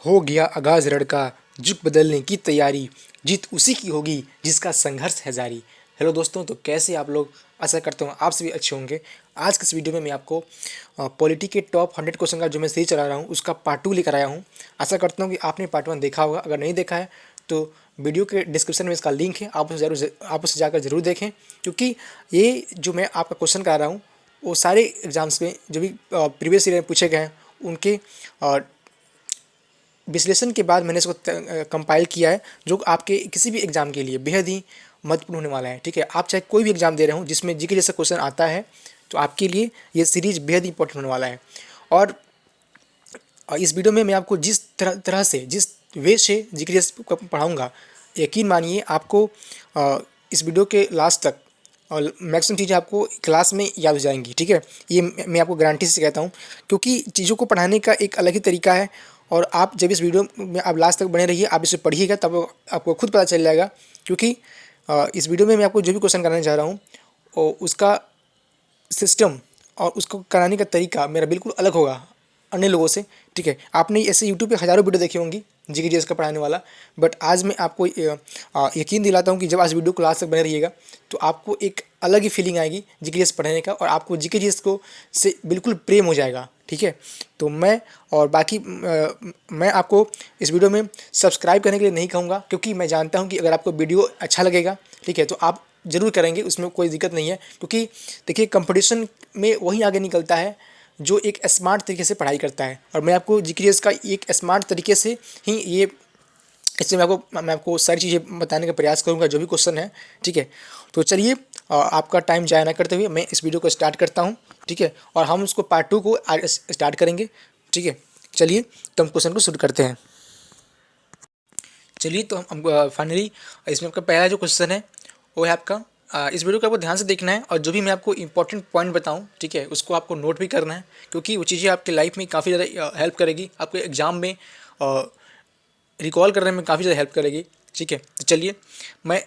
हो गया आगाज रण का, जुग बदलने की तैयारी, जीत उसी की होगी जिसका संघर्ष है जारी। हेलो दोस्तों, तो कैसे आप लोग? आशा करता हूँ आप सभी अच्छे होंगे। आज के इस वीडियो में मैं आपको पॉलिटी के टॉप 100 क्वेश्चन का जो मैं सीरीज चला रहा हूँ उसका पार्ट 2 लेकर आया हूँ। आशा करता हूँ कि आपने पार्ट 1 देखा होगा। अगर नहीं देखा है तो वीडियो के डिस्क्रिप्शन में इसका लिंक है, आप उसे जाकर ज़रूर देखें, क्योंकि ये जो मैं आपका क्वेश्चन करा रहा हूँ वो सारे एग्जाम्स में जो भी प्रीवियस ईयर में पूछे गए हैं उनके विश्लेषण के बाद मैंने इसको कंपाइल किया है, जो आपके किसी भी एग्ज़ाम के लिए बेहद ही महत्वपूर्ण होने वाला है। ठीक है, आप चाहे कोई भी एग्ज़ाम दे रहे हो जिसमें जीके जैसा क्वेश्चन आता है तो आपके लिए ये सीरीज बेहद ही इंपॉर्टेंट होने वाला है। और इस वीडियो में मैं आपको जिस तरह से, जिस वे से जीके जैसे पढ़ाऊँगा, यकीन मानिए आपको इस वीडियो के लास्ट तक और मैक्सिमम चीज़ें आपको क्लास में याद हो जाएंगी। ठीक है, ये मैं आपको गारंटी से कहता हूँ, क्योंकि चीज़ों को पढ़ाने का एक अलग ही तरीका है। और आप जब इस वीडियो में आप लास्ट तक बने रहिए, आप इसे पढ़िएगा तब आपको खुद पता चल जाएगा। क्योंकि इस वीडियो में मैं आपको जो भी क्वेश्चन कराने जा रहा हूँ और उसका सिस्टम और उसको कराने का तरीका मेरा बिल्कुल अलग होगा अन्य लोगों से। ठीक है, आपने ऐसे यूट्यूब पे हज़ारों वीडियो देखी होंगी जीके जीएस का पढ़ाने वाला, बट आज मैं आपको यकीन दिलाता हूँ कि जब आज वीडियो को लास्ट तक बने रहिएगा तो आपको एक अलग ही फीलिंग आएगी जीके जीएस पढ़ने का, और आपको जीके जीएस को से बिल्कुल प्रेम हो जाएगा। ठीक है, तो मैं आपको इस वीडियो में सब्सक्राइब करने के लिए नहीं कहूँगा, क्योंकि मैं जानता हूँ कि अगर आपको वीडियो अच्छा लगेगा, ठीक है, तो आप ज़रूर करेंगे, उसमें कोई दिक्कत नहीं है। क्योंकि देखिए, कंपटीशन में वही आगे निकलता है जो एक स्मार्ट तरीके से पढ़ाई करता है, और मैं आपको जीके का एक स्मार्ट तरीके से ही ये इससे मैं आपको सारी चीज़ें बताने का प्रयास करूंगा, जो भी क्वेश्चन है। ठीक है, तो चलिए आपका टाइम जाया ना करते हुए मैं इस वीडियो को स्टार्ट करता हूं। ठीक है, और हम उसको पार्ट 2 को स्टार्ट करेंगे। ठीक है, चलिए तो हम क्वेश्चन को शुरू करते हैं। चलिए तो हम फाइनली इसमें आपका पहला जो क्वेश्चन है वो है आपका, इस वीडियो को आपको ध्यान से देखना है, और जो भी मैं आपको इंपॉर्टेंट पॉइंट बताऊं, ठीक है, उसको आपको नोट भी करना है, क्योंकि वो चीज़ें आपकी लाइफ में काफ़ी ज़्यादा हेल्प करेगी, आपके एग्जाम में रिकॉल करने में काफ़ी ज़्यादा हेल्प करेगी। ठीक है, तो चलिए मैं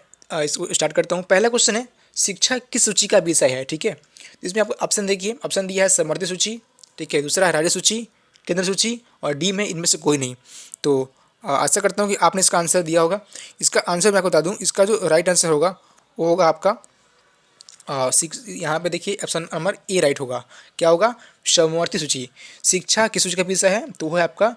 इसको स्टार्ट करता हूँ। पहला क्वेश्चन है, शिक्षा किस सूची का विषय है? ठीक है, इसमें आपको ऑप्शन देखिए, ऑप्शन दिया है समवर्ती सूची, ठीक है, दूसरा है राज्य सूची, केंद्र सूची, और डी में इनमें से कोई नहीं। तो आशा करता हूँ कि आपने इसका आंसर दिया होगा। इसका आंसर मैं आपको बता दूँ, इसका जो राइट आंसर होगा वो होगा आपका यहाँ पे देखिए ऑप्शन नंबर ए राइट होगा। क्या होगा? समवर्ती सूची। शिक्षा किस सूची का विषय है? तो वो है आपका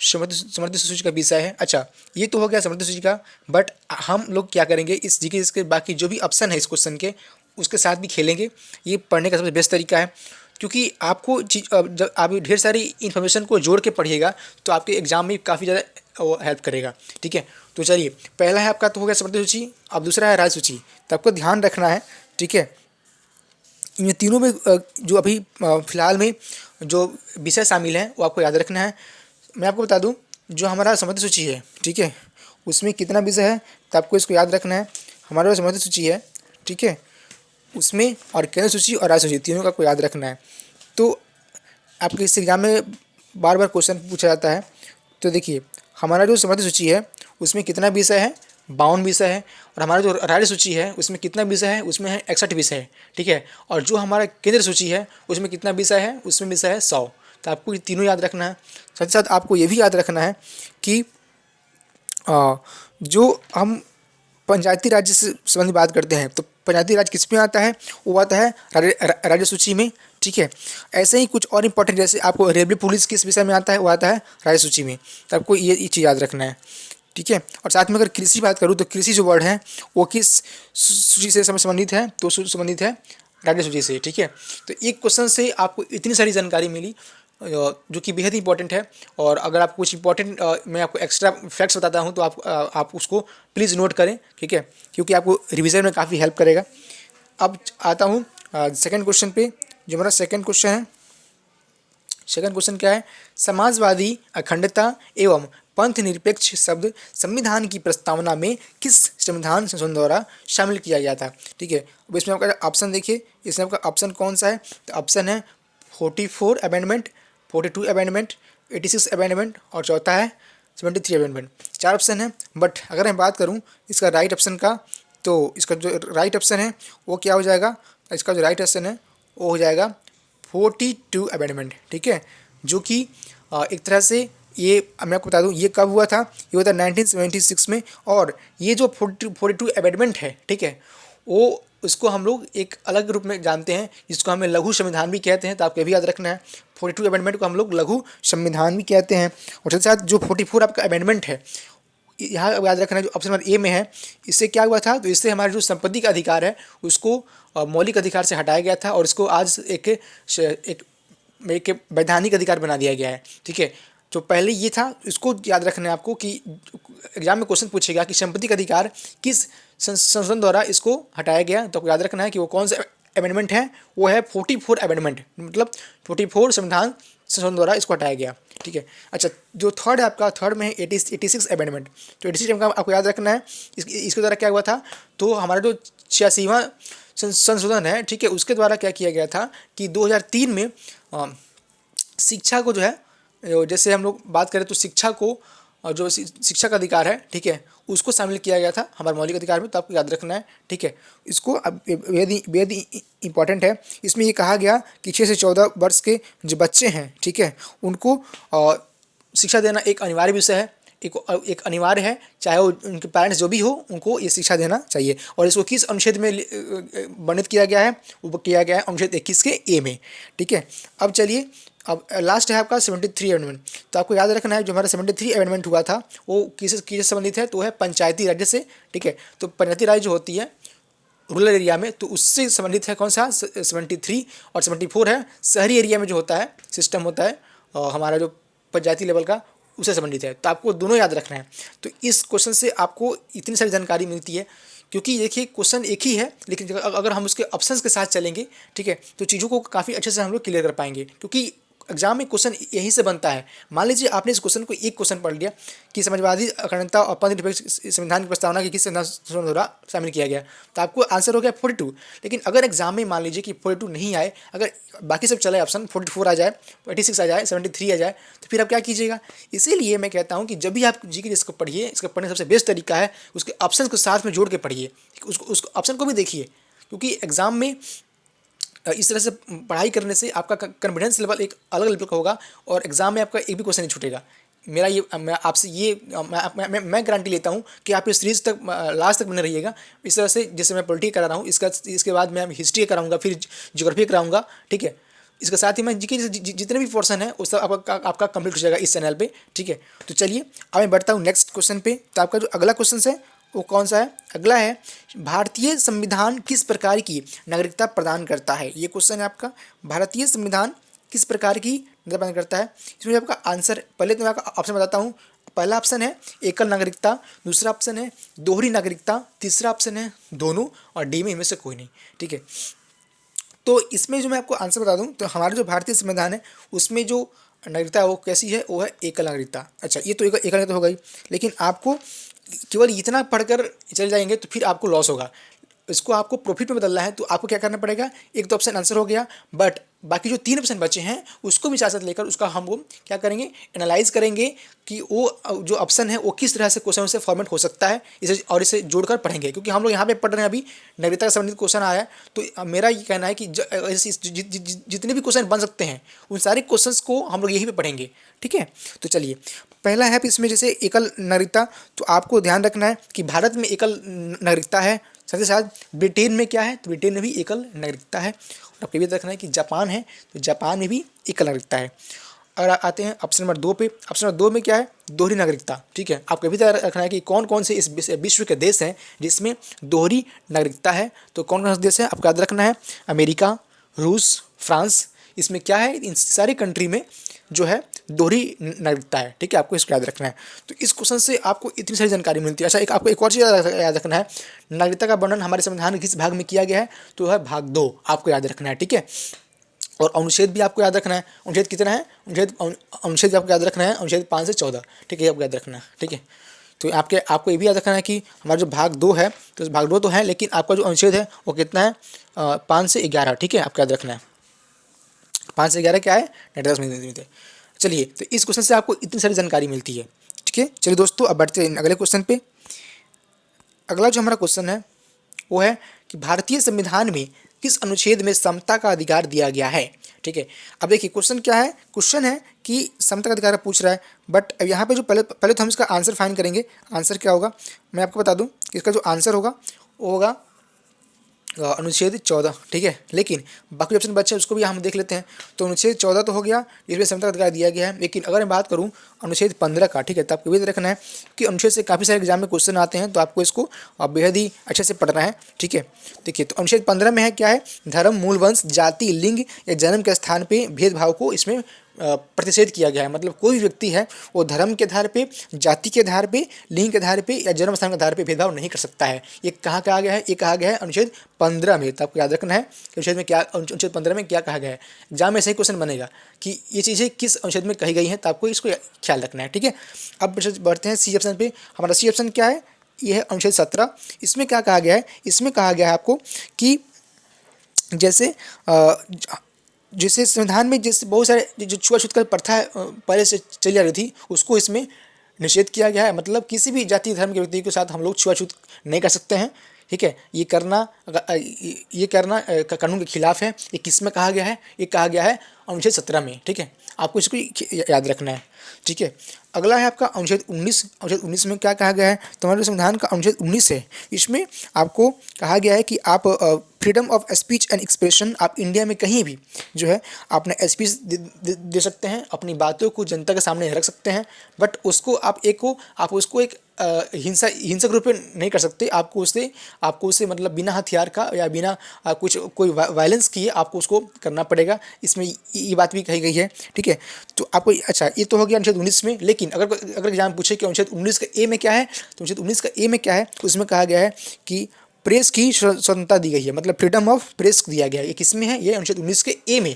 समवर्ती सूची का विषय है। अच्छा, ये तो हो गया समवर्ती सूची का, बट हम लोग क्या करेंगे, इस जीके इसके बाकी जो भी ऑप्शन है इस क्वेश्चन के, उसके साथ भी खेलेंगे। ये पढ़ने का सबसे बेस्ट तरीका है, क्योंकि आपको जब आप ढेर सारी इन्फॉर्मेशन को जोड़ के पढ़िएगा तो आपके एग्जाम में काफ़ी ज़्यादा हेल्प करेगा। ठीक है, तो चलिए पहला है आपका तो हो गया समवर्ती सूची, अब दूसरा है राज्य सूची। तो आपको ध्यान रखना है, ठीक है, इन तीनों में जो अभी फ़िलहाल में जो विषय शामिल हैं वो आपको याद रखना है। मैं आपको बता दूं, जो हमारा समवर्ती सूची है, ठीक है, उसमें कितना विषय है तो आपको इसको याद रखना है। हमारा जो समवर्ती सूची है, ठीक है, उसमें और केंद्र सूची और राज्य सूची तीनों का आपको याद रखना है। तो आपके इस एग्जाम में बार बार क्वेश्चन पूछा जाता है। तो देखिए, हमारा जो समवर्ती सूची है उसमें कितना विषय है? 52 विषय है। और हमारा जो राज्य सूची है उसमें कितना विषय है? उसमें है 61 विषय है। ठीक है, और जो हमारा केंद्र सूची है उसमें कितना विषय है? उसमें विषय है 100। तो आपको ये तीनों याद रखना है। साथ ही साथ आपको ये भी याद रखना है कि जो हम पंचायती राज्य से संबंधित बात करते हैं, तो पंचायती राज किस में आता है? वो आता है राज्य सूची में। ठीक है, ऐसे ही कुछ और इंपॉर्टेंट, जैसे आपको रेलवे पुलिस किस विषय में आता है? वो आता है राज्य सूची में। तो आपको ये चीज़ याद रखना है। ठीक है, और साथ में अगर कृषि बात करूँ तो कृषि जो वर्ड है वो किस सूची से संबंधित है? तो संबंधित है राज्य सूची से। ठीक है, तो एक क्वेश्चन से आपको इतनी सारी जानकारी मिली जो कि बेहद इंपॉर्टेंट है। और अगर आप कुछ इंपॉर्टेंट मैं आपको एक्स्ट्रा फैक्ट्स बताता हूँ तो आप उसको प्लीज़ नोट करें। ठीक है, क्योंकि आपको रिवीजन में काफ़ी हेल्प करेगा। अब आता हूँ सेकंड क्वेश्चन पे। जो हमारा सेकंड क्वेश्चन है, सेकंड क्वेश्चन क्या है? समाजवादी, अखंडता एवं पंथ निरपेक्ष शब्द संविधान की प्रस्तावना में किस संविधान संशोधन द्वारा शामिल किया गया था? ठीक है, अब इसमें आपका ऑप्शन देखिए, इसमें आपका ऑप्शन कौन सा है? तो ऑप्शन है 44 अमेंडमेंट, 42 अमेंडमेंट, 86 अमेंडमेंट, और चौथा है 73 अमेंडमेंट। चार ऑप्शन है, बट अगर मैं बात करूँ इसका राइट ऑप्शन का, तो इसका जो राइट ऑप्शन है वो क्या हो जाएगा? इसका जो राइट ऑप्शन है वो हो जाएगा 42 अमेंडमेंट। ठीक है, जो कि एक तरह से ये मैं आपको बता दूं ये कब हुआ था, ये हुआ था 1976 में। और ये जो 42 अमेंडमेंट है, ठीक है, वो उसको हम लोग एक अलग रूप में जानते हैं, जिसको हमें लघु संविधान भी कहते हैं। तो आपको ये भी याद रखना है, 42 अमेंडमेंट को हम लोग लघु संविधान भी कहते हैं। और साथ साथ जो 44 आपका अमेंडमेंट है, यहाँ याद रखना है जो ऑप्शन नंबर ए में है, इससे क्या हुआ था, तो इससे हमारे जो संपत्ति का अधिकार है उसको मौलिक अधिकार से हटाया गया था, और इसको आज एक एक वैधानिक अधिकार बना दिया गया है, ठीक है। जो पहले ये था, इसको याद रखना है आपको कि एग्जाम में क्वेश्चन पूछेगा कि संपत्ति का अधिकार किस संशोधन द्वारा इसको हटाया गया, तो आपको याद रखना है कि वो कौन सा अमेंडमेंट है, वो है 44 अमेंडमेंट, मतलब 44 संविधान संशोधन द्वारा इसको हटाया गया, ठीक है। अच्छा, जो थर्ड है आपका, थर्ड में है 86 अमेंडमेंट। तो 86 अमेंडमेंट आपको याद रखना है, इसके द्वारा क्या हुआ था, तो हमारा जो 86वां संशोधन है, ठीक है, उसके द्वारा क्या किया गया था कि 2003 में शिक्षा को जो है, जैसे हम लोग बात करें तो शिक्षा को, जो शिक्षा का अधिकार है, ठीक है, उसको शामिल किया गया था हमारे मौलिक अधिकार में। तो आपको याद रखना है, ठीक है। इसको अब बेहद ही इम्पॉर्टेंट है। इसमें ये कहा गया कि 6 से 14 वर्ष के जो बच्चे हैं, ठीक है, उनको शिक्षा देना एक अनिवार्य विषय है, एक अनिवार्य है, चाहे वो उनके पेरेंट्स जो भी हो, उनको ये शिक्षा देना चाहिए। और इसको किस अनुच्छेद में वर्णित किया गया है, वो किया गया है अनुच्छेद 21 के ए में, ठीक है। अब चलिए, अब लास्ट है आपका 73 अमेंडमेंट। तो आपको याद रखना है जो हमारा 73 अमेंडमेंट हुआ था वो किससे संबंधित है, तो है पंचायती राज्य से, ठीक है। तो पंचायती राज जो होती है रूरल एरिया में, तो उससे संबंधित है कौन सा 73, और 74 है शहरी एरिया में जो होता है सिस्टम होता है हमारा जो पंचायती लेवल का, उससे संबंधित है। तो आपको दोनों याद रखना है। तो इस क्वेश्चन से आपको इतनी सारी जानकारी मिलती है, क्योंकि देखिए क्वेश्चन एक ही है, लेकिन अगर हम उसके ऑप्शंस के साथ चलेंगे, ठीक है, तो चीज़ों को काफ़ी अच्छे से हम लोग क्लियर कर पाएंगे। क्योंकि एग्जाम में क्वेश्चन यहीं से बनता है। मान लीजिए आपने इस क्वेश्चन को एक क्वेश्चन पढ़ लिया कि समाजवादी अखंडता और पंथनिरपेक्ष संविधान की प्रस्तावना की किस संशोधन द्वारा शामिल किया गया, तो आपको आंसर हो गया 42। लेकिन अगर एग्जाम में मान लीजिए कि 42 नहीं आए, अगर बाकी सब चले ऑप्शन 44 आ जाए, 86 आ जाए, 73 आ जाए, तो फिर आप क्या कीजिएगा। इसीलिए मैं कहता हूँ कि जब भी आप जीके इसको पढ़िए, इसका पढ़ने सबसे बेस्ट तरीका है उसके ऑप्शन को साथ में जोड़ के पढ़िए, उसको ऑप्शन को भी देखिए। क्योंकि एग्जाम में इस तरह से पढ़ाई करने से आपका कॉन्फिडेंस लेवल एक अलग लेवल का होगा, और एग्जाम में आपका एक भी क्वेश्चन नहीं छूटेगा। मेरा ये मैं आपसे ये मैं गारंटी लेता हूँ कि आप इस सीरीज तक लास्ट तक बने रहिएगा। इस तरह से जैसे मैं पॉलिटी करा रहा हूँ, इसके बाद मैं हिस्ट्री कराऊंगा, फिर ज्योग्राफी कराऊंगा, ठीक है। इसके साथ ही मैं जीके जितने भी पोर्सन है उस सब आपका कंप्लीट हो जाएगा इस चैनल पे, ठीक है। तो चलिए अब मैं बढ़ता हूँ नेक्स्ट क्वेश्चन पे। तो आपका जो अगला क्वेश्चन है वो कौन सा है, अगला है भारतीय संविधान किस प्रकार की नागरिकता प्रदान करता है। ये क्वेश्चन है आपका, भारतीय संविधान किस प्रकार की नागरिकता प्रदान करता है। इसमें आपका आंसर, पहले तो मैं आपका ऑप्शन बताता हूँ। पहला ऑप्शन है एकल नागरिकता, दूसरा ऑप्शन है दोहरी नागरिकता, तीसरा ऑप्शन है दोनों, और डी में इनमें से कोई नहीं, ठीक है। तो इसमें जो मैं आपको आंसर बता दूं, तो हमारा जो भारतीय संविधान है उसमें जो नागरिकता है वो कैसी है, वो है एकल नागरिकता। अच्छा, ये तो एकल नागरिकता हो गई, लेकिन आपको केवल इतना पढ़कर चले जाएंगे तो फिर आपको लॉस होगा। इसको आपको प्रॉफिट में बदलना है, तो आपको क्या करना पड़ेगा, एक तो ऑप्शन आंसर हो गया, बट बाकी जो 3 ऑप्शन बचे हैं उसको भी साथ साथ लेकर उसका हम वो क्या करेंगे, एनालाइज करेंगे कि वो जो ऑप्शन है वो किस तरह से क्वेश्चन से फॉर्मेट हो सकता है, इसे जोड़कर पढ़ेंगे। क्योंकि हम लोग यहाँ पे पढ़ रहे हैं अभी नागरिकता से संबंधित क्वेश्चन आया है, तो मेरा ये कहना है कि जितने भी क्वेश्चन बन सकते हैं उन सारे क्वेश्चंस को हम लोग यहीं पे पढ़ेंगे, ठीक है। तो चलिए, पहला है इसमें जैसे एकल नागरिकता, तो आपको ध्यान रखना है कि भारत में एकल नागरिकता है, साथ ही साथ ब्रिटेन में क्या है, तो ब्रिटेन में भी एकल नागरिकता है। और आपको ये भी रखना है कि जापान है, तो जापान में भी एकल नागरिकता है। और आते हैं ऑप्शन नंबर 2 पे। ऑप्शन नंबर 2 में क्या है, दोहरी नागरिकता, ठीक है। आपको भी रखना है कि कौन कौन से इस विश्व के देश हैं जिसमें दोहरी नागरिकता है। तो कौन कौन से देश हैं आपको याद रखना है, अमेरिका, रूस, फ्रांस, इसमें क्या है, इन सारी कंट्री में जो है दोहरी नागरिकता है, ठीक है। आपको इसको याद रखना है। तो इस क्वेश्चन से आपको इतनी सारी जानकारी मिलती है। अच्छा, आपको एक और चीज़ याद रखना है, नागरिकता का वर्णन हमारे संविधान के किस भाग में किया गया है, तो है भाग 2, आपको याद रखना है, ठीक है। और अनुच्छेद भी आपको याद रखना है, अनुच्छेद कितना है, अनुच्छेद आपको याद रखना है, अनुच्छेद 5 से 14, ठीक है, आपको याद रखना है, ठीक है। तो आपको ये भी याद रखना है कि हमारा जो भाग 2 है, तो भाग 2 तो है, लेकिन आपका जो अनुच्छेद है वो कितना है, 5 से 11, ठीक है, आपको याद रखना है। 5 से 11 क्या है, नेटवर्क मिलते हैं। चलिए, तो इस क्वेश्चन से आपको इतनी सारी जानकारी मिलती है, ठीक है। चलिए दोस्तों, अब बढ़ते हैं अगले क्वेश्चन पे। अगला जो हमारा क्वेश्चन है वो है कि भारतीय संविधान में किस अनुच्छेद में समता का अधिकार दिया गया है। ठीक है, अब देखिए क्वेश्चन क्या है, क्वेश्चन है कि समता का अधिकार पूछ रहा है, बट अब यहाँ पे जो पहले पहले तो हम इसका आंसर फाइंड करेंगे। आंसर क्या होगा मैं आपको बता दूं कि इसका जो आंसर होगा वो होगा अनुच्छेद 14। ठीक है, लेकिन बाकी ऑप्शन बचे उसको भी हम देख लेते हैं। तो अनुच्छेद 14 तो हो गया, इसमें समता का अधिकार दिया गया है। लेकिन अगर मैं बात करूं अनुच्छेद 15 का, ठीक है, तो आपको ये रखना है कि अनुच्छेद से काफ़ी सारे एग्जाम में क्वेश्चन आते हैं, तो आपको इसको बेहद ही अच्छे से पढ़ना है। ठीक है, देखिए तो अनुच्छेद 15 में है क्या है, धर्म, मूल वंश, जाति, लिंग या जन्म के स्थान पे भेदभाव को इसमें प्रतिषेध किया गया है। मतलब कोई भी व्यक्ति है वो धर्म के आधार पे, जाति के आधार पे, लिंग के आधार पे या जन्म स्थान के आधार पे भेदभाव नहीं कर सकता है। ये कहाँ कहा गया है, ये कहा गया है अनुच्छेद 15 में। तो आपको याद रखना है कि अनुच्छेद में क्या, अनुच्छेद 15 में क्या कहा गया है। एग्जाम में सही क्वेश्चन बनेगा कि ये चीज़ें किस अनुच्छेद में कही गई हैं, तो आपको इसको ख्याल रखना है। ठीक है, अब बढ़ते हैं सी ऑप्शन पे। हमारा सी ऑप्शन क्या है, ये है अनुच्छेद 17। इसमें क्या कहा गया है, इसमें कहा गया है आपको कि जैसे संविधान में जैसे बहुत सारे जो छुआछूत का प्रथा पहले से चली आ रही थी उसको इसमें निषेध किया गया है। मतलब किसी भी जाति धर्म के व्यक्ति के साथ हम लोग छुआछूत नहीं कर सकते हैं। ठीक है, ये करना कानून के खिलाफ है। ये किस में कहा गया है, ये कहा गया है अनुच्छेद 17 में। ठीक है, आपको इसको याद रखना है। ठीक है, अगला है आपका अनुच्छेद 19। अनुच्छेद 19 में क्या कहा गया है, तो हमारे संविधान का अनुच्छेद 19 है, इसमें आपको कहा गया है कि आप freedom of speech and expression, आप इंडिया में कहीं भी जो है अपने स्पीच दे सकते हैं, अपनी बातों को जनता के सामने रख सकते हैं, बट उसको आप उसको एक हिंसक रूप में नहीं कर सकते। आपको उससे मतलब बिना हथियार का या बिना कोई वायलेंस किए आपको उसको करना पड़ेगा। इसमें ये बात भी कही गई है। ठीक है, तो आपको अच्छा ये तो हो गया अनुच्छेद 19 में। लेकिन अगर एग्जाम पूछे कि अनुच्छेद 19 का ए में क्या है, तो अनुच्छेद 19 का ए में क्या है, तो उसमें कहा गया है कि प्रेस की स्वतंत्रता दी गई है। मतलब फ्रीडम ऑफ प्रेस दिया गया है। ये किस में है, ये अनुच्छेद 19 के ए में।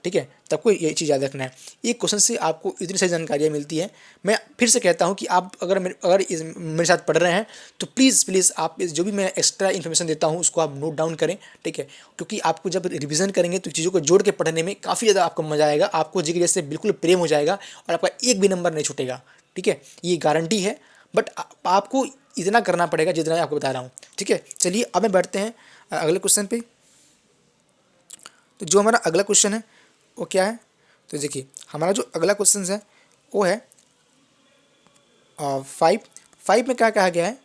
ठीक है, तो आपको ये चीज़ याद रखना है। ये क्वेश्चन से आपको इतनी सारी जानकारियाँ मिलती हैं। मैं फिर से कहता हूँ कि आप अगर मेरे साथ पढ़ रहे हैं तो प्लीज़ आप जो भी मैं एक्स्ट्रा इन्फॉर्मेशन देता हूँ उसको आप नोट डाउन करें। ठीक है, क्योंकि आपको जब रिवीजन करेंगे तो चीज़ों को जोड़ के पढ़ने में काफ़ी ज़्यादा आपको मजा आएगा। आपको जीके से बिल्कुल प्रेम हो जाएगा और आपका एक भी नंबर नहीं छूटेगा। ठीक है, ये गारंटी है। बट आपको इतना करना पड़ेगा जितना मैं आपको बता रहा हूँ। ठीक है, चलिए अब मैं बढ़ते हैं अगले क्वेश्चन पे। तो जो हमारा अगला क्वेश्चन है वो क्या है, तो देखिए हमारा जो अगला क्वेश्चन है वो है 5 में क्या कहा गया है,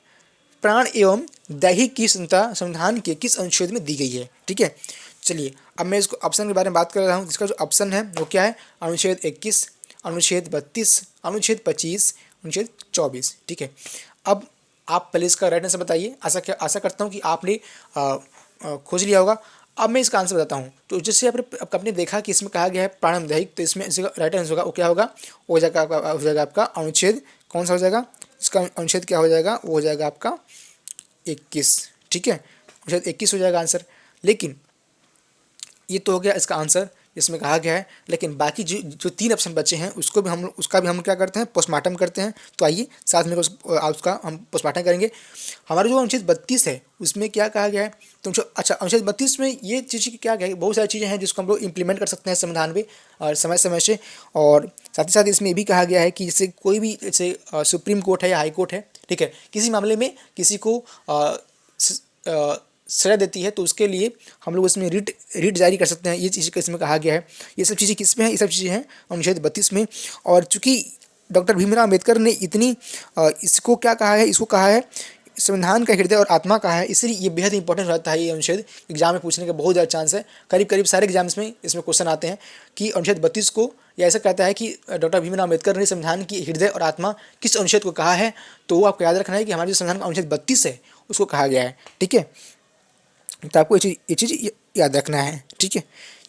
प्राण एवं दैहिक की स्वतंत्रता संविधान के किस अनुच्छेद में दी गई है। ठीक है, चलिए अब मैं इसको ऑप्शन के बारे में बात कर रहा हूँ। इसका जो ऑप्शन है वो क्या है, अनुच्छेद 21, अनुच्छेद 32, अनुच्छेद 25, अनुच्छेद 24। ठीक है, अब आप पहले इसका राइट आंसर बताइए। आशा करता हूँ कि आपने खोज लिया होगा। अब मैं इसका आंसर बताता हूँ। तो जैसे आपने देखा कि इसमें कहा गया है प्राण दैहिक, तो इसमें इसका राइट आंसर होगा वो क्या होगा, वो हो जाएगा आपका अनुच्छेद कौन सा हो जाएगा, इसका अनुच्छेद क्या हो जाएगा, वो हो जाएगा आपका 21। ठीक है, अनुच्छेद 21 हो जाएगा आंसर। लेकिन ये तो हो गया इसका आंसर इसमें कहा गया है। लेकिन बाकी जो 3 ऑप्शन बचे हैं उसका भी हम क्या करते हैं, पोस्टमार्टम करते हैं। तो आइए साथ में उसका हम पोस्टमार्टम करेंगे। हमारा जो अनुच्छेद 32 है उसमें क्या कहा गया है, तो अच्छा अनुच्छेद 32 में ये चीज़ क्या है, बहुत सारी चीज़ें हैं जिसको हम लोग इम्प्लीमेंट कर सकते हैं संविधान में और समय समय से। और साथ ही साथ इसमें ये भी कहा गया है कि जैसे कोई भी जैसे सुप्रीम कोर्ट है या हाई कोर्ट है, ठीक है, किसी मामले में किसी को सजा देती है तो उसके लिए हम लोग इसमें रिट जारी कर सकते हैं। ये चीज़ इसमें कहा गया है। ये सब चीज़ें किस में है, ये सब चीज़ें हैं अनुच्छेद 32 में। और चूँकि डॉक्टर भीमराव अम्बेडकर ने इतनी इसको क्या कहा है, इसको कहा है संविधान का हृदय और आत्मा कहा है, इसलिए ये बेहद इंपॉर्टेंट रहता है। ये अनुच्छेद एग्जाम में पूछने का बहुत ज़्यादा चांस है। करीब सारे एग्जाम्स में इसमें क्वेश्चन आते हैं कि अनुच्छेद 32 को या ऐसा कहता है कि डॉक्टर भीमराव अम्बेडकर ने संविधान की हृदय और आत्मा किस अनुच्छेद को कहा है। तो वो आपको याद रखना है कि हमारे जो संविधान का अनुच्छेद 32 है उसको कहा गया है। ठीक है, तो आपको ये चीज़ याद रखना है। ठीक है,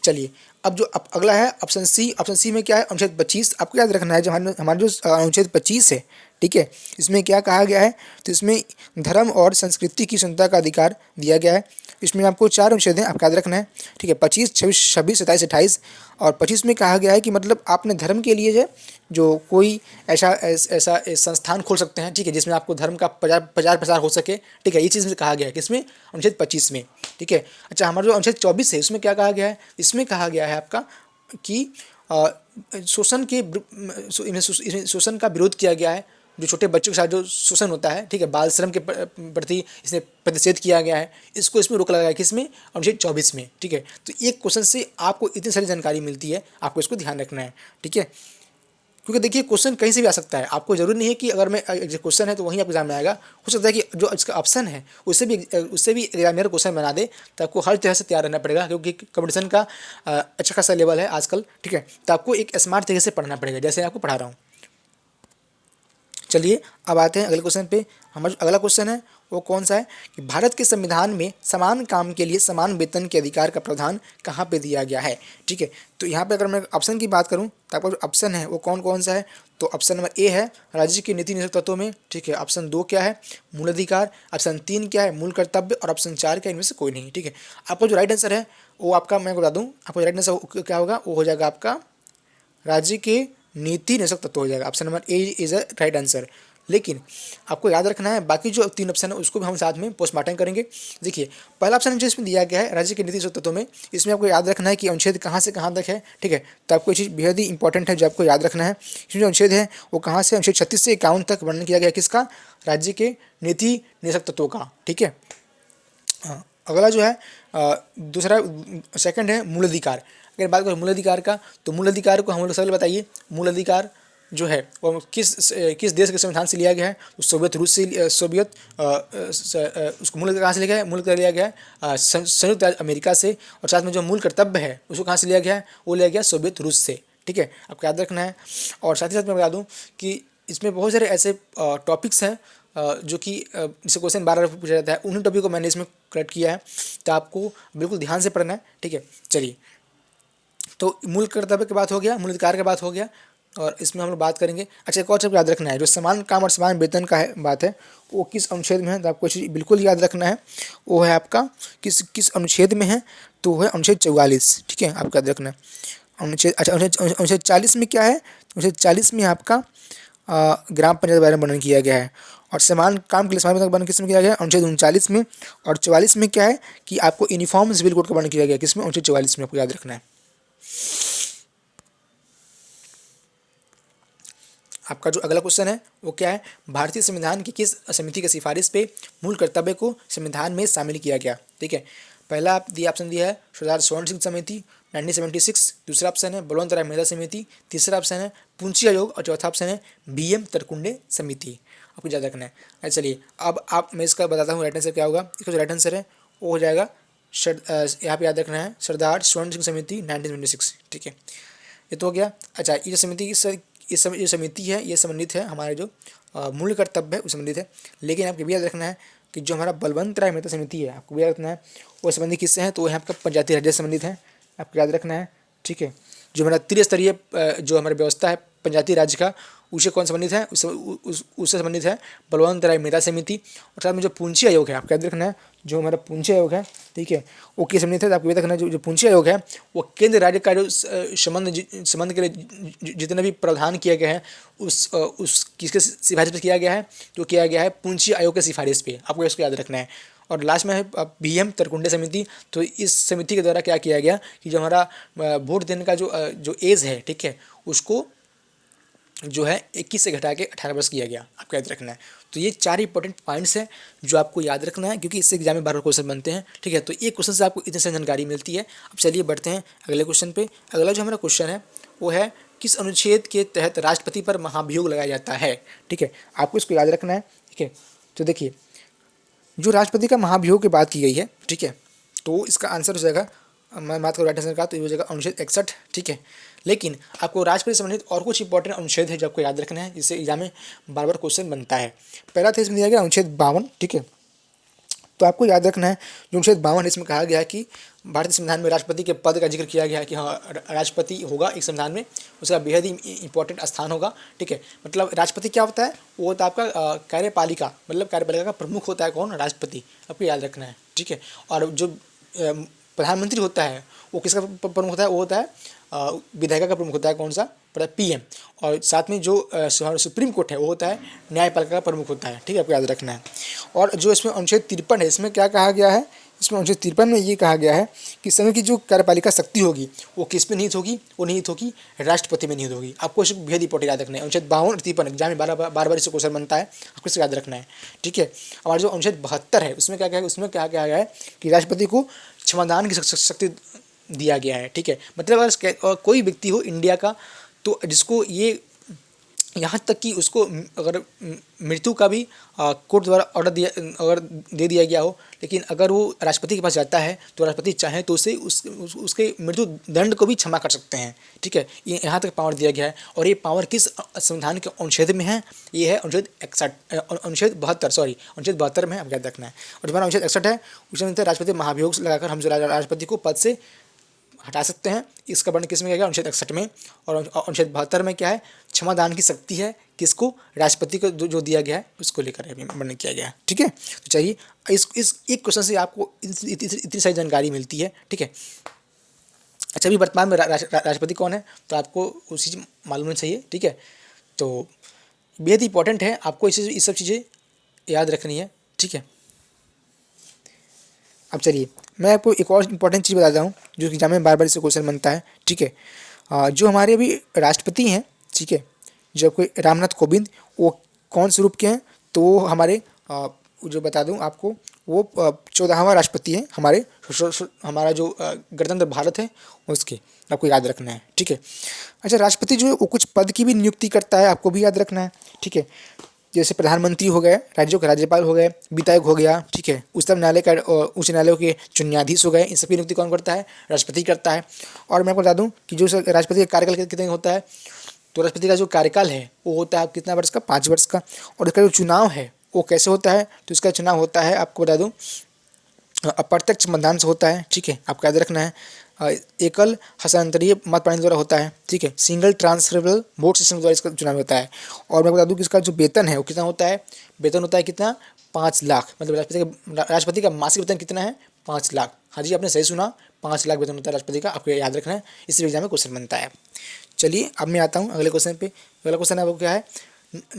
चलिए अब जो अगला है ऑप्शन सी में क्या है, अनुच्छेद 25। आपको याद रखना है जो हमारा जो अनुच्छेद 25 है, ठीक है, इसमें क्या कहा गया है, तो इसमें धर्म और संस्कृति की स्वतंत्रता का अधिकार दिया गया है। इसमें आपको 4 अनुच्छेद हैं, आपको याद रखना है। ठीक है, 25, 26, 27, 28 और 25 में कहा गया है कि मतलब आपने धर्म के लिए जो कोई ऐसा संस्थान खोल सकते हैं, ठीक है, जिसमें आपको धर्म का प्रचार प्रसार हो सके। ठीक है, ये चीज़ में कहा गया है किसमें, अनुच्छेद 25 में। ठीक है, अच्छा हमारा जो अनुच्छेद 24 है इसमें क्या कहा गया है, इसमें कहा गया है आपका कि शोषण का विरोध किया गया है। जो छोटे बच्चों के साथ जो शोषण होता है, ठीक है, बाल श्रम के प्रति इसने प्रतिषेध किया गया है, इसको इसमें रोक लगाया है, किसमें, अनुच्छेद 24 में, ठीक है। तो एक क्वेश्चन से आपको इतनी सारी जानकारी मिलती है, आपको इसको ध्यान रखना है, ठीक है। क्योंकि देखिए क्वेश्चन कहीं से भी आ सकता है, आपको जरूरी नहीं है कि अगर मैं जो क्वेश्चन है तो वहीं आपके एग्जाम में आएगा, हो सकता है कि जो इसका ऑप्शन है उससे भी एग्जामिनर क्वेश्चन बना दे, तो आपको हर तरह से तैयार रहना पड़ेगा, क्योंकि कंपटीशन का अच्छा खासा लेवल है आजकल, ठीक है। तो आपको एक स्मार्ट तरीके से पढ़ना पड़ेगा, जैसे आपको पढ़ा रहा हूँ। चलिए अब आते हैं अगले क्वेश्चन पे। हमारा जो अगला क्वेश्चन है वो कौन सा है कि भारत के संविधान में समान काम के लिए समान वेतन के अधिकार का प्रावधान कहाँ पे दिया गया है, ठीक है। तो यहाँ पे अगर मैं ऑप्शन की बात करूँ तो आपका जो ऑप्शन है वो कौन कौन सा है, तो ऑप्शन नंबर ए है राज्य की नीति निषेध तत्वों में, ठीक है। ऑप्शन 2 क्या है, मूल अधिकार। ऑप्शन 3 क्या है, मूल कर्तव्य। और ऑप्शन 4 क्या है, इनमें से कोई नहीं, ठीक है। आपका जो राइट आंसर है वो आपका, मैं बता दूँ आपका राइट आंसर क्या होगा, वो हो जाएगा आपका राज्य के नीति निषेध तत्व हो जाएगा। Option number A is a right answer. लेकिन आपको याद रखना है बाकी जो 3 ऑप्शन है उसको भी हम साथ में पोस्टमार्टम करेंगे। देखिए पहला ऑप्शन जो इसमें दिया गया है राज्य के नीति निषेध तत्वों में, इसमें आपको याद रखना है कि अनुच्छेद कहाँ से कहाँ तक है, ठीक है। तो आपको ये चीज़ बेहद ही इंपॉर्टेंट है जो आपको याद रखना है। इसमें जो अनुच्छेद है वो कहाँ से, अनुच्छेद 36 से 51 तक वर्णन किया गया किसका, राज्य के नीति निषेध तत्वों का, ठीक है। अगला जो है दूसरा सेकंड है मूल अधिकार। अगर बात करें मूल अधिकार का, तो मूल अधिकार को हम लोग सबसे बताइए, मूल अधिकार जो है वो किस देश के संविधान से लिया गया है, तो सोवियत रूस से, सोवियत उसको मूल कहाँ से लिया गया है, मूल कर लिया गया है संयुक्त राज्य अमेरिका से। और साथ में जो मूल कर्तव्य है उसको कहाँ से लिया गया है, वो लिया गया सोवियत रूस से, ठीक है, आपको याद रखना है। और साथ ही साथ मैं बता दूँ कि इसमें बहुत सारे ऐसे टॉपिक्स हैं जो कि जिससे क्वेश्चन 12 पूछा जाता है, उन्हीं टॉपिक को मैंने इसमें कलेक्ट किया है, तो आपको बिल्कुल ध्यान से पढ़ना है, ठीक है। चलिए तो मूल कर्तव्य की बात हो गया, मूल अधिकार की बात हो गया, और इसमें हम लोग बात करेंगे। अच्छा एक और चीज़ याद रखना है, जो समान काम और समान वेतन का है बात है वो किस अनुच्छेद में है, तो आपको चीज़ बिल्कुल याद रखना है, वो है आपका किस अनुच्छेद में है, तो वो है अनुच्छेद 44, ठीक है, आपको याद रखना है अनुच्छेद। अच्छा अनुच्छेद 40 में क्या है, अनुच्छेद 40 में आपका ग्राम पंचायत के बारे में वर्णन किया गया है। और समान काम के लिए समान वेतन का वर्णन किस में किया गया है, अनुच्छेद 39 में। और 44 में क्या है कि आपको यूनिफॉर्म सिविल कोड का वर्णन किया गया है, किसमें, अनुच्छेद 44 में, आपको याद रखना है। आपका जो अगला क्वेश्चन है वो क्या है, भारतीय संविधान की किस समिति की सिफारिश पे मूल कर्तव्य को संविधान में शामिल किया गया, ठीक है। पहला आप दिया ऑप्शन दिया है सरदार स्वर्ण सिंह समिति 1976, दूसरा ऑप्शन है बलवंत राय मेहता समिति, तीसरा ऑप्शन है पुंछी आयोग, और चौथा ऑप्शन है BM तरकुंडे समिति, आपको याद रखना है। अच्छा चलिए अब आप मैं इसका बताता हूँ राइट आंसर क्या होगा। इसका जो राइट आंसर है वो हो जाएगा यहाँ पे याद रखना है सरदार स्वर्ण सिंह समिति 1976, ठीक है, ये तो हो गया। अच्छा ये जो समिति जो समिति है ये संबंधित है हमारे जो मूल कर्तव्य है उस संबंधित है। लेकिन आपको भी याद रखना है कि जो हमारा बलवंत राय मेहता समिति है, आपको भी याद रखना है वो संबंधित किससे है, तो वो है आपका पंचायती राज्य से संबंधित है, आपको याद रखना है, ठीक है। जो हमारा त्रिस्तरीय जो हमारी व्यवस्था है पंचायती राज्य का, उससे कौन संबंधित है, उससे संबंधित है बलवंत राय मेहता समिति। और साथ में जो पूंछी आयोग है, आपको याद रखना है जो हमारा पूंछी आयोग है, ठीक है, वो किस संबंधित है, तो आपको याद रखना है जो पूंछी आयोग है वो केंद्र राज्य का जो संबंध के लिए जितने भी प्रावधान किए गए हैं उस किसके सिफारिश पर किया गया है, जो किया गया है पूंछी आयोग के सिफारिश पे, आपको इसको याद रखना है। और लास्ट में है BM तरकुंडे समिति। तो इस समिति के द्वारा क्या किया गया कि जो हमारा वोट देने का जो एज है, ठीक है, उसको जो है 21 से घटा के 18 वर्ष किया गया, आपको याद रखना है। तो ये 4 इंपॉर्टेंट पॉइंट्स हैं जो आपको याद रखना है, क्योंकि इससे एग्जाम में बार क्वेश्चन बनते हैं, ठीक है। तो एक क्वेश्चन से आपको इतनी सारी जानकारी मिलती है। अब चलिए बढ़ते हैं अगले क्वेश्चन पे। अगला जो हमारा क्वेश्चन है वो है किस अनुच्छेद के तहत राष्ट्रपति पर महाभियोग लगाया जाता है, ठीक है, आपको इसको याद रखना है, ठीक है। तो देखिए जो राष्ट्रपति का महाभियोग की बात की गई है, ठीक है, तो इसका आंसर हो जाएगा, मैं बात करूँ राइट आंसर का, तो ये हो जाएगा अनुच्छेद 61, ठीक है। लेकिन आपको राष्ट्रपति से संबंधित और कुछ इंपॉर्टेंट अनुच्छेद है जो आपको याद रखना है, जिससे एग्जाम में बार बार क्वेश्चन बनता है। पहला था इसमें दिया गया अनुच्छेद 52, ठीक है। तो आपको याद रखना है जो अनुच्छेद 52 इसमें कहा गया है कि भारतीय संविधान में राष्ट्रपति के पद का जिक्र किया गया है कि हाँ राष्ट्रपति होगा एक संविधान में, उसका बेहद ही इंपॉर्टेंट स्थान होगा, ठीक है। मतलब राष्ट्रपति क्या होता है, वो होता है आपका कार्यपालिका, मतलब कार्यपालिका का प्रमुख होता है कौन, राष्ट्रपति, आपको याद रखना है, ठीक है। और जो प्रधानमंत्री होता है वो किसका प्रमुख होता है, वो होता है विधायिका का प्रमुख होता है, कौन सा, PM। और साथ में जो सुप्रीम कोर्ट है वो होता है न्यायपालिका का प्रमुख होता है, ठीक है, आपको याद रखना है। और जो इसमें अनुच्छेद 53 है इसमें क्या कहा गया है, इसमें 1953 में ये कहा गया है कि संघ की जो कार्यपालिका शक्ति होगी वो किस में निहित होगी, वो निहित होगी राष्ट्रपति में निहित होगी। आपको इसे बेहद इंपॉर्टेंट याद रखना है। अनुच्छेद 52 और 53 एग्जाम में बार इससे क्वेश्चन बनता है, आपको इसे याद रखना है, ठीक है। हमारा जो अनुच्छेद 72 है उसमें क्या क्या है, उसमें क्या क्या गया है कि राष्ट्रपति को क्षमादान की शक्ति दिया गया है, ठीक है। मतलब अगर कोई व्यक्ति हो इंडिया का तो जिसको ये यहाँ तक कि उसको अगर मृत्यु का भी कोर्ट द्वारा ऑर्डर दिया अगर दे दिया गया हो, लेकिन अगर वो राष्ट्रपति के पास जाता है तो राष्ट्रपति चाहे तो उसे उसके मृत्यु दंड को भी क्षमा कर सकते हैं, ठीक है। ये यहाँ तक पावर दिया गया है। और ये पावर किस संविधान के अनुच्छेद में है, ये है अनुच्छेद 72 में, आप याद रखना है। और हमारा अनुच्छेद 61 है, उसमें राष्ट्रपति महाभियोग लगाकर हम जो राष्ट्रपति को पद से हटा सकते हैं। इसका वर्णन किस में किया गया, अनुच्छेद 61 में। और अनुच्छेद 72 में क्या है, क्षमादान की शक्ति है किसको, राष्ट्रपति को जो दिया गया है उसको लेकर वर्णन किया गया है, ठीक है। तो चाहिए इस एक क्वेश्चन से आपको इतनी सारी जानकारी मिलती है, ठीक है। अच्छा, अभी वर्तमान में राष्ट्रपति कौन है तो आपको उसी चीज़ मालूम होना चाहिए, ठीक है। तो बेहद इंपॉर्टेंट है, आपको इस सब चीज़ें याद रखनी है, ठीक है। अब चलिए मैं आपको एक और इम्पॉर्टेंट चीज़ बताता हूँ जो एग्जाम में बार इससे क्वेश्चन बनता है, ठीक है। जो हमारे अभी राष्ट्रपति हैं, ठीक है, जो कोई रामनाथ कोविंद, वो कौन स्वरूप के हैं तो वो हमारे जो बता दूं आपको, वो 14वां राष्ट्रपति हैं हमारा जो गणतंत्र भारत है उसके, आपको याद रखना है, ठीक है। अच्छा, राष्ट्रपति जो है वो कुछ पद की भी नियुक्ति करता है, आपको भी याद रखना है, ठीक है। जैसे प्रधानमंत्री हो गए, राज्यों के राज्यपाल हो गए, विधायक हो गया, ठीक है, उच्चतम न्यायालय का उच्च न्यायालयों के जो न्यायाधीश हो गए, इन सबकी नियुक्ति कौन करता है, राष्ट्रपति करता है। और मैं आपको बता दूं कि जो राष्ट्रपति का कार्यकाल कितने होता है, तो राष्ट्रपति का जो कार्यकाल है वो होता है कितना वर्ष का, 5 वर्ष का। और इसका जो चुनाव है वो कैसे होता है, तो इसका चुनाव होता है, आपको बता दूँ, अप्रत्यक्ष मतदान से होता है, ठीक है, आपको याद रखना है। एकल हस्तांतरीय मत प्रणाली द्वारा होता है, ठीक है, सिंगल ट्रांसफरेबल वोट सिस्टम द्वारा इसका चुनाव होता है। और मैं बता दूं कि इसका जो वेतन है वो कितना होता है, वेतन होता है कितना, 5 लाख। मतलब राष्ट्रपति का मासिक वेतन कितना है, 5 लाख। हाँ जी, आपने सही सुना, 5 लाख वेतन होता है राष्ट्रपति का, आपको याद रखना है, इसी एग्जाम में क्वेश्चन बनता है। चलिए अब मैं आता हूँ अगले क्वेश्चन पे। अगला क्वेश्चन है वो क्या है,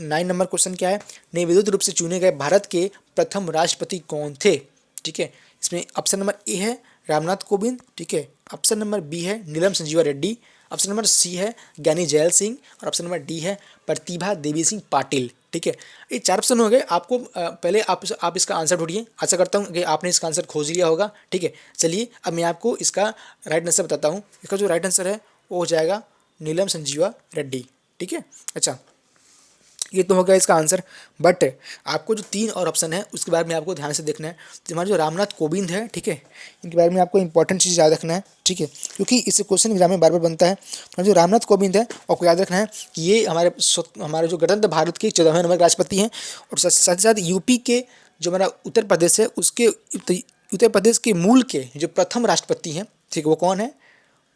9 नंबर क्वेश्चन क्या है, निर्विरोध रूप से चुने गए भारत के प्रथम राष्ट्रपति कौन थे, ठीक है। इसमें ऑप्शन नंबर ए है रामनाथ कोविंद, ठीक है, ऑप्शन नंबर बी है Neelam Sanjiva Reddy, option number C है ज्ञानी जैल सिंह, और ऑप्शन नंबर डी है प्रतिभा देवी सिंह पाटिल, ठीक है। ये 4 ऑप्शन हो गए। आपको पहले आप इसका आंसर ढूंढिए। आशा करता हूँ कि आपने इसका आंसर खोज लिया होगा, ठीक है। चलिए अब मैं आपको इसका राइट आंसर बताता हूँ। इसका जो राइट आंसर है वो हो जाएगा नीलम संजीवा रेड्डी, ठीक है। अच्छा, ये तो हो गया इसका आंसर, बट आपको जो 3 और ऑप्शन है उसके बारे में आपको ध्यान से देखना है। तो हमारे जो रामनाथ कोविंद है, ठीक है, इनके बारे में आपको इंपॉर्टेंट चीज़ याद रखना है, ठीक है, क्योंकि इस क्वेश्चन एग्जाम में बार बनता है। और जो रामनाथ कोविंद है आपको याद रखना है कि ये हमारे जो गणतंत्र भारत के 14वें नंबर राष्ट्रपति हैं। और साथ ही साथ यूपी के जो हमारा उत्तर प्रदेश है उसके उत्तर प्रदेश के मूल के जो प्रथम राष्ट्रपति हैं, ठीक है, वो कौन है,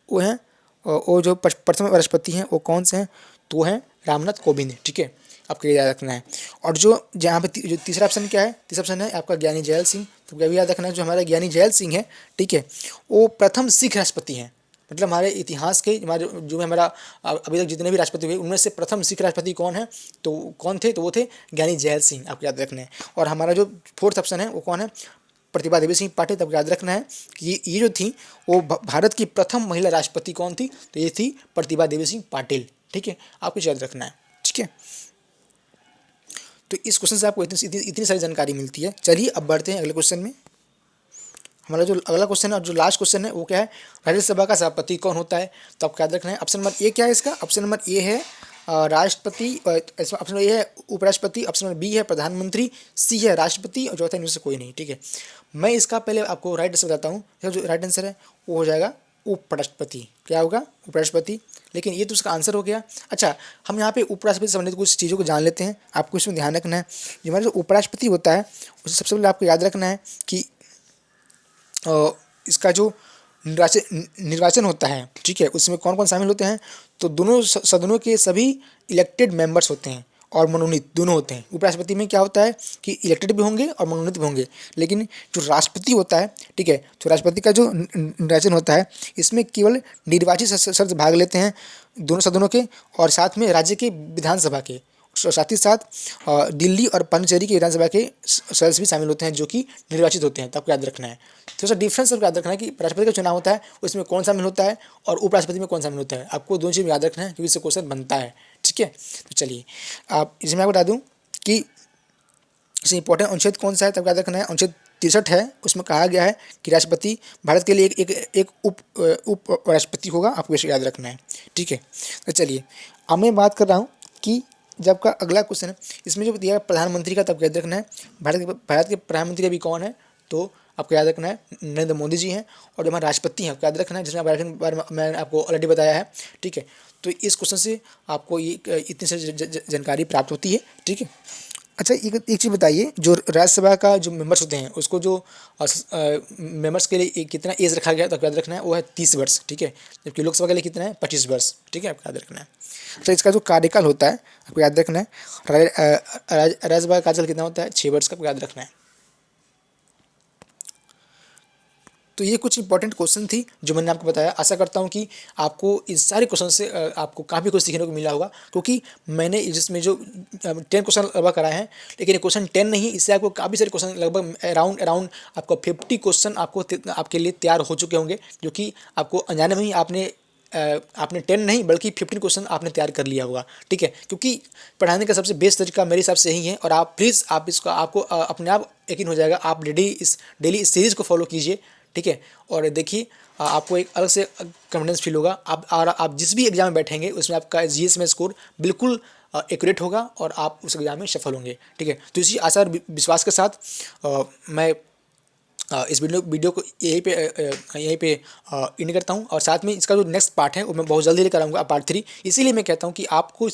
वो हैं, वो जो प्रथम राष्ट्रपति हैं वो कौन से हैं, तो वो हैं रामनाथ कोविंद, ठीक है, आपको याद रखना है। और जो जहाँ पे जो तीसरा ऑप्शन क्या है, तीसरा ऑप्शन है आपका ज्ञानी जैल सिंह, तो क्या भी याद रखना है, जो हमारा ज्ञानी जैल सिंह है, ठीक है, वो प्रथम सिख राष्ट्रपति हैं। मतलब हमारे इतिहास के हमारे जो हमारा अभी तक जितने भी राष्ट्रपति हुए उनमें से प्रथम सिख राष्ट्रपति कौन है, तो कौन थे, तो वो थे ज्ञानी जैल सिंह, आपको याद रखना है। और हमारा जो 4th ऑप्शन है वो कौन है, प्रतिभा देवी सिंह पाटिल। तब याद रखना है कि ये जो थी वो भारत की प्रथम महिला राष्ट्रपति कौन थी, तो ये थी प्रतिभा देवी सिंह पाटिल, ठीक है, आपको याद रखना है, ठीक है। तो इस क्वेश्चन से आपको इतनी सारी जानकारी मिलती है। चलिए अब बढ़ते हैं अगले क्वेश्चन में। हमारा जो अगला क्वेश्चन है और जो लास्ट क्वेश्चन है वो क्या है, राज्यसभा का सभापति कौन होता है, तो आपको याद रखना है। ऑप्शन नंबर ए क्या है इसका, ऑप्शन नंबर ए है राष्ट्रपति, ऑप्शन नंबर ए है उपराष्ट्रपति, ऑप्शन नंबर बी है प्रधानमंत्री, सी है राष्ट्रपति, और चौथा इनमें से कोई नहीं, ठीक है। मैं इसका पहले आपको राइट आंसर बताता हूँ। जो राइट आंसर है वो हो जाएगा उपराष्ट्रपति। क्या होगा, उपराष्ट्रपति। लेकिन ये तो उसका आंसर हो गया। अच्छा, हम यहाँ पे उपराष्ट्रपति से संबंधित कुछ चीज़ों को जान लेते हैं। आपको इसमें ध्यान रखना है, जो हमारा जो उपराष्ट्रपति होता है उसे सबसे पहले आपको याद रखना है कि इसका जो निर्वाचन होता है, ठीक है, उसमें कौन कौन शामिल होते हैं, तो दोनों सदनों के सभी इलेक्टेड मेंबर्स होते हैं और मनोनीत दोनों होते हैं। उपराष्ट्रपति में क्या होता है कि इलेक्टेड भी होंगे और मनोनीत भी होंगे, लेकिन जो राष्ट्रपति होता है, ठीक है, तो राष्ट्रपति का जो निर्वाचन होता है इसमें केवल निर्वाचित सदस्य भाग लेते हैं दोनों सदनों के, और साथ में राज्य के विधानसभा के साथ ही साथ दिल्ली और पांडिचेरी के विधानसभा के सदस्य भी शामिल होते हैं जो कि निर्वाचित होते हैं, तो आपको याद रखना है। तो सर डिफरेंस आपको याद रखना है कि राष्ट्रपति का चुनाव होता है उसमें कौन शामिल होता है और उपराष्ट्रपति में कौन शामिल होता है, आपको दोनों चीज़ याद रखना है क्योंकि इससे क्वेश्चन बनता है। ठीक है, तो चलिए आप इसमें आपको बता दूँ कि इससे इंपॉर्टेंट अनुच्छेद कौन सा है, तब याद रखना है अनुच्छेद 63 है। उसमें कहा गया है कि राष्ट्रपति भारत के लिए एक उप राष्ट्रपति होगा, आपको इसे याद रखना है। ठीक है, तो चलिए अब मैं बात कर रहा हूँ कि जब का अगला क्वेश्चन है इसमें जो दिया है प्रधानमंत्री का, तब याद रखना है भारत के प्रधानमंत्री अभी कौन है, तो आपको याद रखना है नरेंद्र मोदी जी हैं। और जो हमारे राष्ट्रपति हैं आपको याद रखना है, जिसमें बारे में मैंने आपको ऑलरेडी बताया है। ठीक है, तो इस क्वेश्चन से आपको ये इतनी सारी जानकारी प्राप्त होती है। ठीक है, अच्छा एक चीज़ बताइए, जो राज्यसभा का जो मेंबर्स होते हैं उसको जो मेंबर्स के लिए कितना एज रखा गया, तो आपको याद रखना है वो है 30 वर्ष। ठीक है, जबकि लोकसभा के लिए कितना है 25 वर्ष। ठीक है, आपको याद रखना है। तो इसका जो कार्यकाल होता है आपको याद रखना है, राज्यसभा का कार्यकाल कितना होता है 6 वर्ष का, आपको याद रखना है। तो ये कुछ इंपॉर्टेंट क्वेश्चन थी जो मैंने आपको बताया। आशा करता हूँ कि आपको इस सारे क्वेश्चन से आपको काफ़ी कुछ सीखने को मिला होगा, क्योंकि मैंने जिसमें जो 10 क्वेश्चन लगभग कराए हैं, लेकिन ये क्वेश्चन 10 नहीं, इससे आपको काफ़ी सारे क्वेश्चन लगभग अराउंड आपको 50 क्वेश्चन आपके लिए तैयार हो चुके होंगे, जो कि आपको अनजाने में ही आपने 10 नहीं बल्कि 15 क्वेश्चन आपने तैयार कर लिया होगा। ठीक है, क्योंकि पढ़ाने का सबसे बेस्ट तरीका मेरे हिसाब से यही है। और आप प्लीज़ आप इसको आपको अपने आप यकीन हो जाएगा, आप डेली इस सीरीज़ को फॉलो कीजिए। ठीक है, और देखिए आपको एक अलग से कॉन्फिडेंस फील होगा। आप जिस भी एग्जाम में बैठेंगे उसमें आपका जीएस में स्कोर बिल्कुल एक्यूरेट होगा और आप उस एग्जाम में सफल होंगे। ठीक है, तो इसी आशा और विश्वास के साथ मैं इस वीडियो को यहीं पे एंड करता हूँ। और साथ में इसका जो नेक्स्ट पार्ट है वो मैं बहुत जल्दी लेकर आऊँगा, पार्ट 3। इसीलिए मैं कहता हूँ कि आपको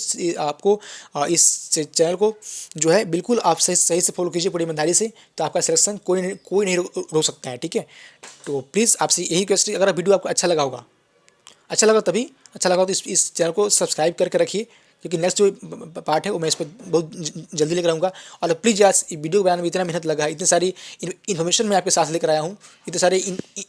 इस चैनल को जो है बिल्कुल आप सही से फॉलो कीजिए पूरी ईमानदारी से, तो आपका सिलेक्शन कोई नहीं रोक सकता है। ठीक है, तो प्लीज़ आपसे यही रिक्वेस्ट है, अगर वीडियो आपको अच्छा लगा होगा तो इस चैनल को सब्सक्राइब करके रखिए, क्योंकि नेक्स्ट जो पार्ट है वो मैं इस पर बहुत जल्दी लेकर आऊँगा। और प्लीज़ यार वीडियो को बनाने में इतना मेहनत लगा है, इतनी सारी इन्फॉर्मेशन मैं आपके साथ लेकर आया हूँ, इतने सारे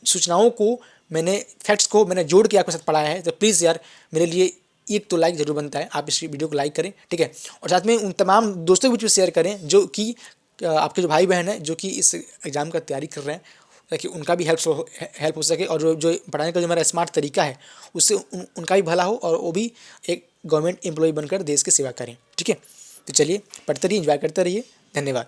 सूचनाओं को फैक्ट्स को मैंने जोड़ के आपके साथ पढ़ाया है, तो प्लीज़ यार मेरे लिए एक तो लाइक ज़रूर बनता है, आप इस वीडियो को लाइक करें। ठीक है, और साथ में उन तमाम दोस्तों के बीच में शेयर करें जो कि आपके जो भाई बहन हैं जो कि इस एग्ज़ाम का तैयारी कर रहे हैं, ताकि उनका भी हेल्प हो सके। और जो पढ़ाने का जो हमारा स्मार्ट तरीका है उससे उनका भी भला हो और वो भी एक गवर्नमेंट एम्प्लॉय बनकर देश की सेवा करें। ठीक है, तो चलिए पढ़ते रहिए, एंजॉय करते रहिए। धन्यवाद।